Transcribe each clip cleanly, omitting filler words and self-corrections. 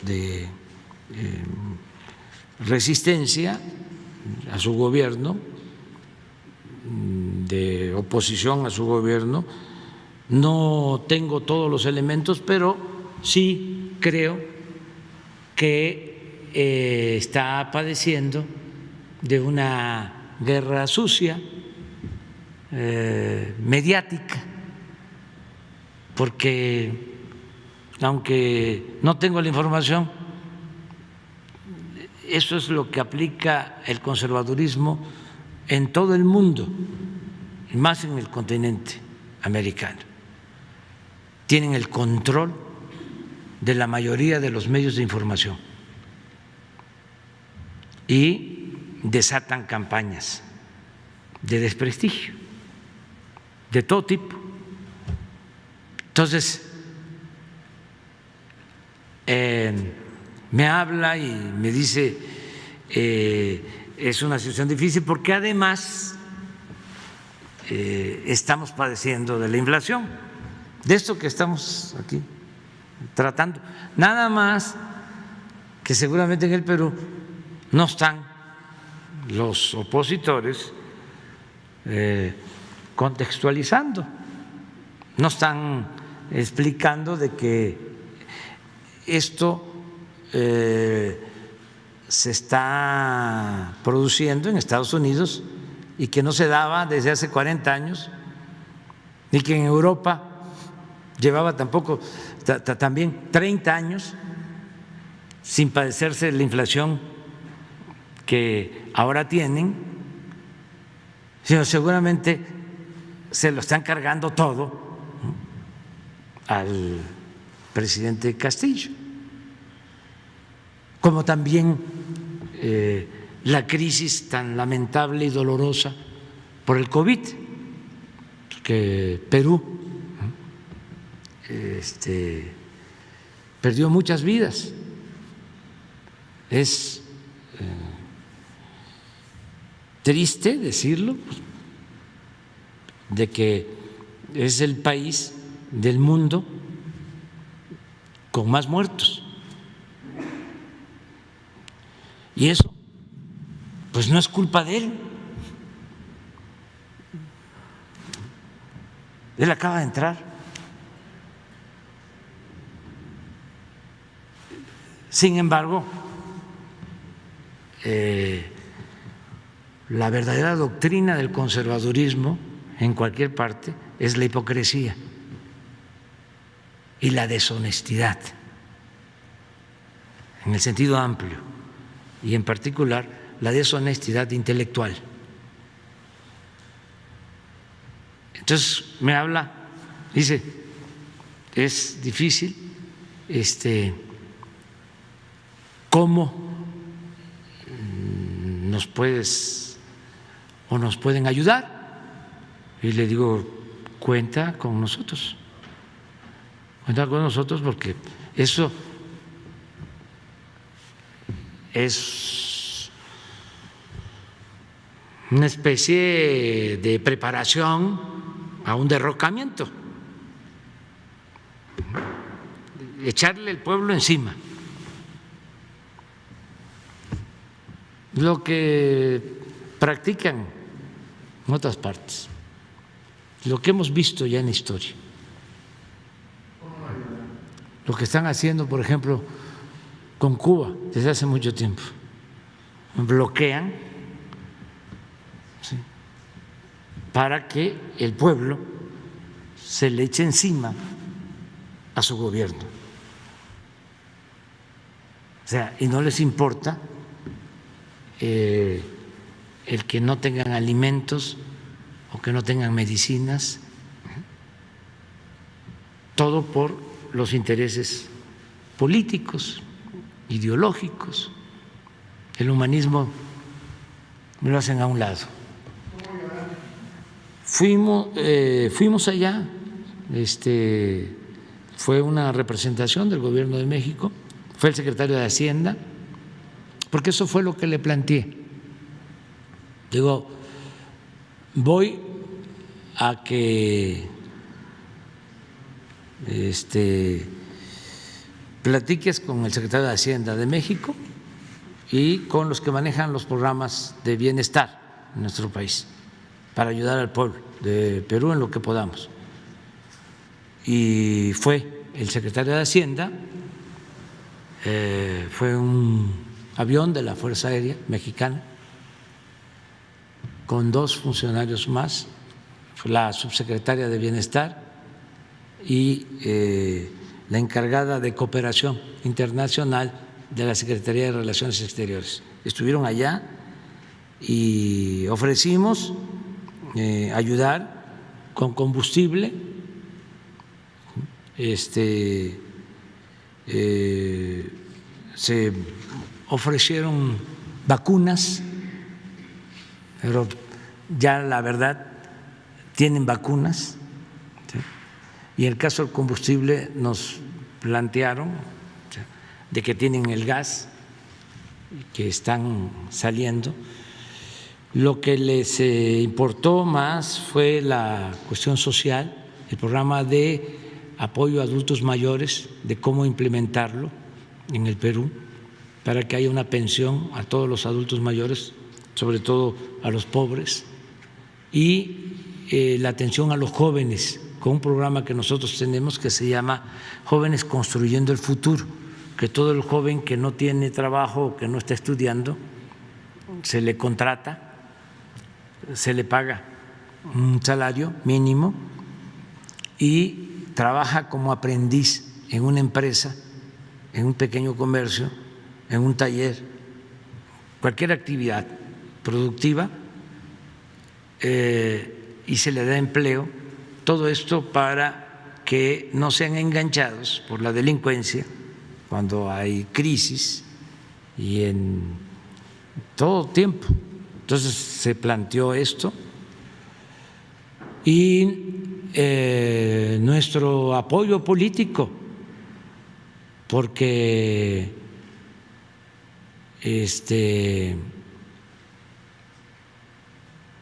de resistencia a su gobierno, de oposición a su gobierno. No tengo todos los elementos, pero sí creo que está padeciendo de una guerra sucia, mediática, porque aunque no tengo la información, eso es lo que aplica el conservadurismo en todo el mundo, y más en el continente americano. Tienen el control de la mayoría de los medios de información y desatan campañas de desprestigio de todo tipo. Entonces, me habla y me dice es una situación difícil porque además estamos padeciendo de la inflación, de esto que estamos aquí tratando. Nada más que seguramente en el Perú no están los opositores contextualizando, no están explicando de que esto se está produciendo en Estados Unidos y que no se daba desde hace 40 años, y que en Europa llevaba tampoco también 30 años sin padecerse la inflación que ahora tienen, sino seguramente se lo están cargando todo al presidente Castillo, como también la crisis tan lamentable y dolorosa por el COVID, que Perú perdió muchas vidas. Es triste decirlo, de que es el país del mundo con más muertos. Y eso, pues no es culpa de él. Él acaba de entrar. Sin embargo, la verdadera doctrina del conservadurismo en cualquier parte es la hipocresía y la deshonestidad, en el sentido amplio, y en particular la deshonestidad intelectual. Entonces me habla, dice, es difícil, ¿cómo nos puedes o nos pueden ayudar? Y le digo, cuenta con nosotros porque eso es una especie de preparación a un derrocamiento, echarle el pueblo encima. Lo que practican en otras partes, lo que hemos visto ya en la historia, lo que están haciendo, por ejemplo, con Cuba desde hace mucho tiempo, bloquean, ¿sí?, para que el pueblo se le eche encima a su gobierno. O sea, y no les importa el que no tengan alimentos o que no tengan medicinas, todo por los intereses políticos, ideológicos. El humanismo lo hacen a un lado. Fuimos allá, fue una representación del Gobierno de México, fue el secretario de Hacienda, porque eso fue lo que le planteé. Digo, voy a que platiques con el secretario de Hacienda de México y con los que manejan los programas de bienestar en nuestro país para ayudar al pueblo de Perú en lo que podamos. Y fue el secretario de Hacienda, fue un avión de la Fuerza Aérea Mexicana con 2 funcionarios más, la subsecretaria de Bienestar y la encargada de Cooperación Internacional de la Secretaría de Relaciones Exteriores. Estuvieron allá y ofrecimos ayudar con combustible, se ofrecieron vacunas, pero ya la verdad tienen vacunas, ¿sí? Y en el caso del combustible nos plantearon, ¿sí?, de que tienen el gas, que están saliendo. Lo que les importó más fue la cuestión social, el programa de apoyo a adultos mayores, de cómo implementarlo en el Perú para que haya una pensión a todos los adultos mayores, sobre todo a los pobres, y la atención a los jóvenes con un programa que nosotros tenemos que se llama Jóvenes Construyendo el Futuro, que todo el joven que no tiene trabajo o que no está estudiando se le contrata, se le paga un salario mínimo y trabaja como aprendiz en una empresa, en un pequeño comercio, en un taller, cualquier actividad productiva, y se le da empleo. Todo esto para que no sean enganchados por la delincuencia cuando hay crisis y en todo tiempo. Entonces se planteó esto y nuestro apoyo político, porque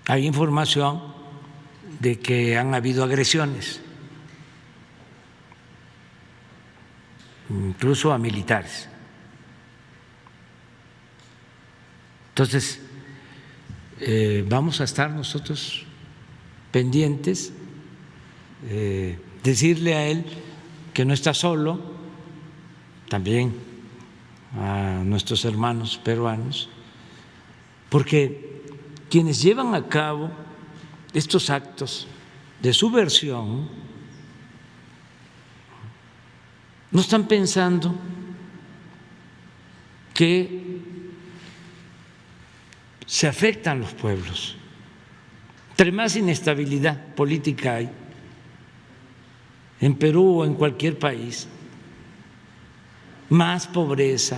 hay información de que han habido agresiones, incluso a militares. Entonces, vamos a estar nosotros pendientes, decirle a él que no está solo, también a nuestros hermanos peruanos, porque quienes llevan a cabo estos actos de subversión no están pensando que se afectan los pueblos. Entre más inestabilidad política hay en Perú o en cualquier país, más pobreza,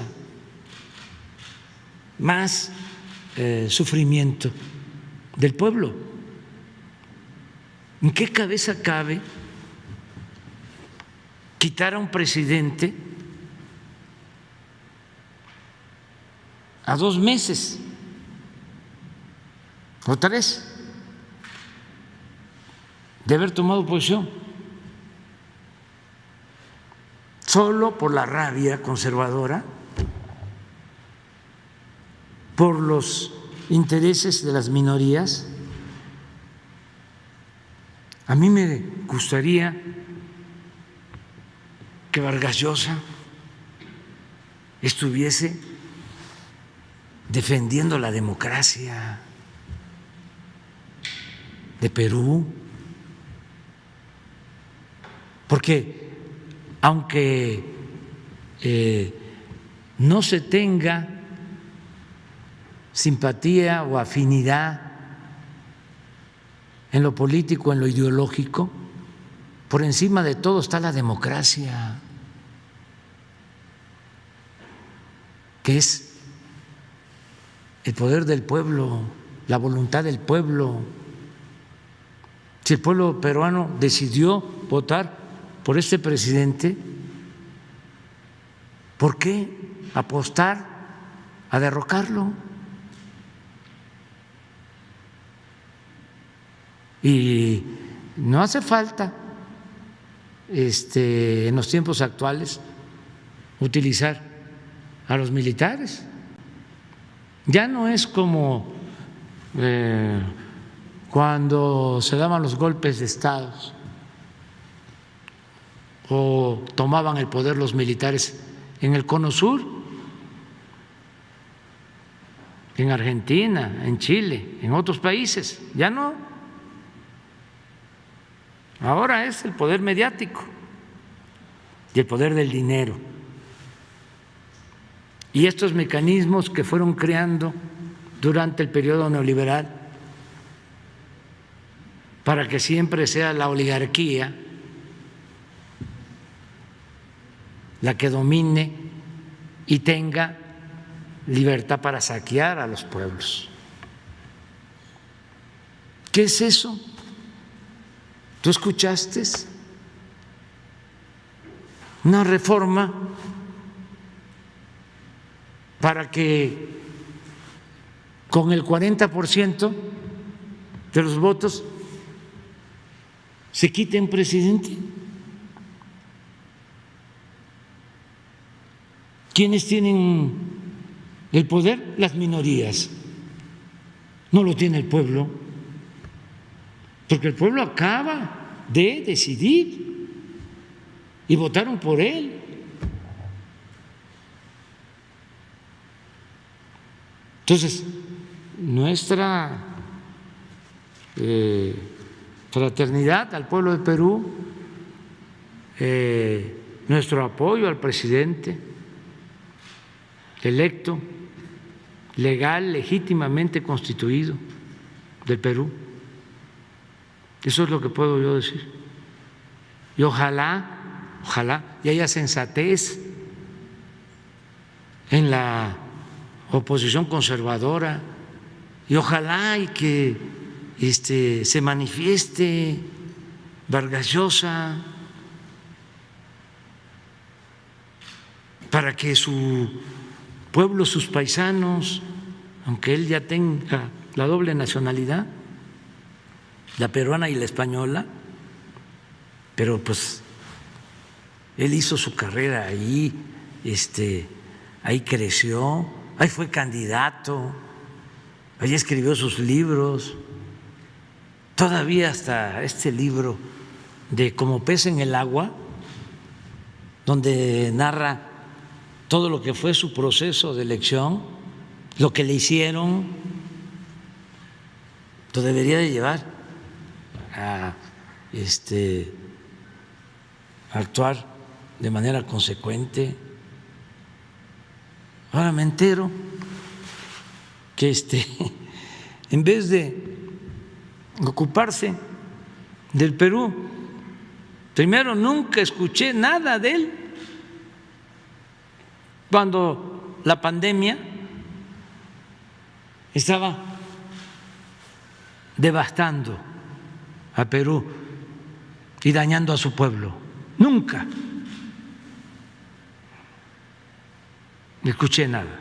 más sufrimiento del pueblo. ¿En qué cabeza cabe quitar a un presidente a 2 meses o 3 de haber tomado posición, solo por la rabia conservadora, por los intereses de las minorías? A mí me gustaría que Vargas Llosa estuviese defendiendo la democracia de Perú, porque aunque no se tenga simpatía o afinidad en lo político, en lo ideológico, por encima de todo está la democracia, que es el poder del pueblo, la voluntad del pueblo. Si el pueblo peruano decidió votar por este presidente, ¿por qué apostar a derrocarlo? Y no hace falta en los tiempos actuales utilizar a los militares. Ya no es como cuando se daban los golpes de Estado o tomaban el poder los militares en el Cono Sur, en Argentina, en Chile, en otros países. Ya no. Ahora es el poder mediático y el poder del dinero. Y estos mecanismos que fueron creando durante el periodo neoliberal para que siempre sea la oligarquía la que domine y tenga libertad para saquear a los pueblos. ¿Qué es eso? ¿Tú escuchaste? Una reforma para que con el 40% de los votos se quite un presidente. ¿Quiénes tienen el poder? Las minorías. No lo tiene el pueblo, porque el pueblo acaba de decidir y votaron por él. Entonces, nuestra fraternidad al pueblo de Perú, nuestro apoyo al presidente electo, legal, legítimamente constituido del Perú. Eso es lo que puedo yo decir. Y ojalá y haya sensatez en la oposición conservadora, y ojalá y que se manifieste Vargas Llosa para que su pueblo, sus paisanos, aunque él ya tenga la doble nacionalidad, la peruana y la española, pero pues él hizo su carrera ahí, ahí creció, ahí fue candidato, ahí escribió sus libros, todavía hasta este libro de Como pez en el agua, donde narra todo lo que fue su proceso de elección, lo que le hicieron, lo debería de llevar a actuar de manera consecuente. Ahora me entero que en vez de ocuparse del Perú, primero nunca escuché nada de él cuando la pandemia estaba devastando a Perú y dañando a su pueblo. Nunca escuché nada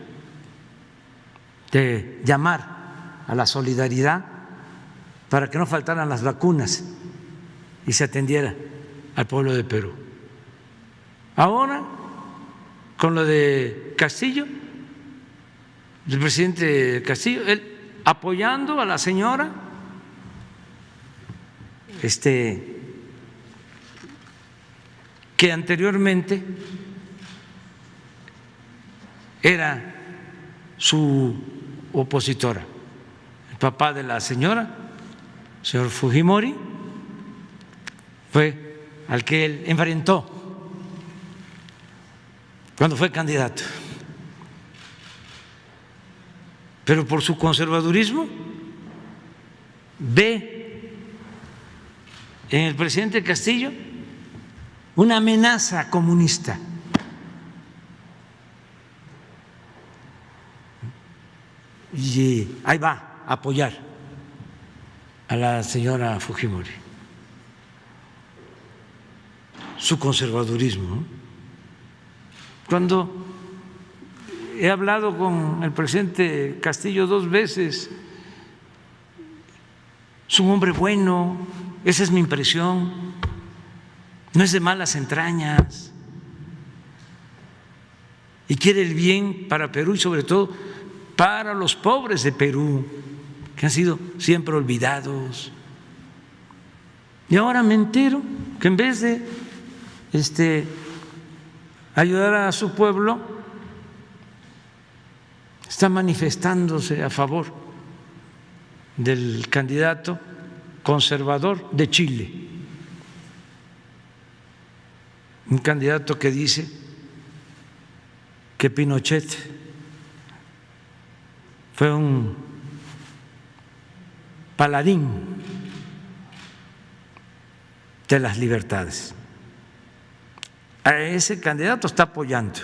de llamar a la solidaridad para que no faltaran las vacunas y se atendiera al pueblo de Perú. Ahora, con lo de Castillo, el presidente Castillo, él apoyando a la señora, que anteriormente era su opositora, el papá de la señora, el señor Fujimori, fue al que él enfrentó cuando fue candidato, pero por su conservadurismo ve en el presidente Castillo una amenaza comunista. Y ahí va a apoyar a la señora Fujimori. Su conservadurismo, ¿no? Cuando he hablado con el presidente Castillo 2 veces, es un hombre bueno, esa es mi impresión, no es de malas entrañas, y quiere el bien para Perú y sobre todo para los pobres de Perú, que han sido siempre olvidados. Y ahora me entero que en vez de ayudar a su pueblo, está manifestándose a favor del candidato conservador de Chile, un candidato que dice que Pinochet fue un paladín de las libertades. A ese candidato está apoyando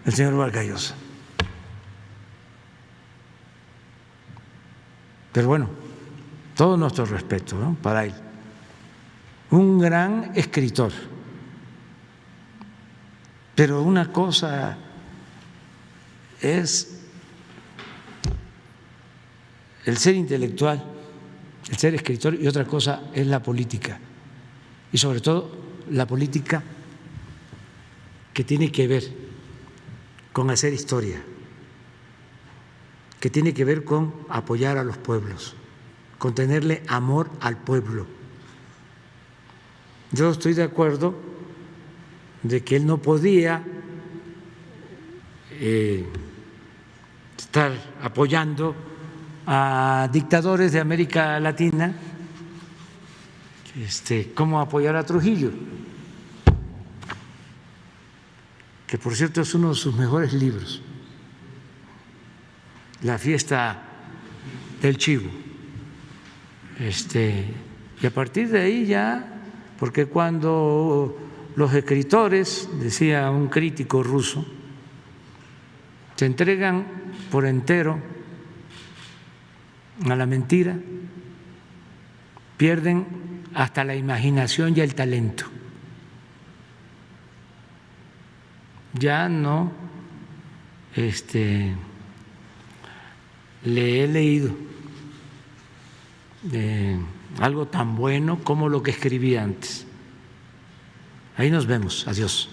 el señor Vargas Llosa. Pero bueno, todo nuestro respeto, ¿no?, para él. Un gran escritor. Pero una cosa es el ser intelectual, el ser escritor, y otra cosa es la política. Y sobre todo la política que tiene que ver con hacer historia, que tiene que ver con apoyar a los pueblos, con tenerle amor al pueblo. Yo estoy de acuerdo de que él no podía estar apoyando a dictadores de América Latina, como apoyar a Trujillo, que por cierto es uno de sus mejores libros, La fiesta del chivo. Y a partir de ahí ya, porque cuando los escritores, decía un crítico ruso, se entregan por entero a la mentira, pierden hasta la imaginación y el talento. Ya no le he leído algo tan bueno como lo que escribía antes. Ahí nos vemos. Adiós.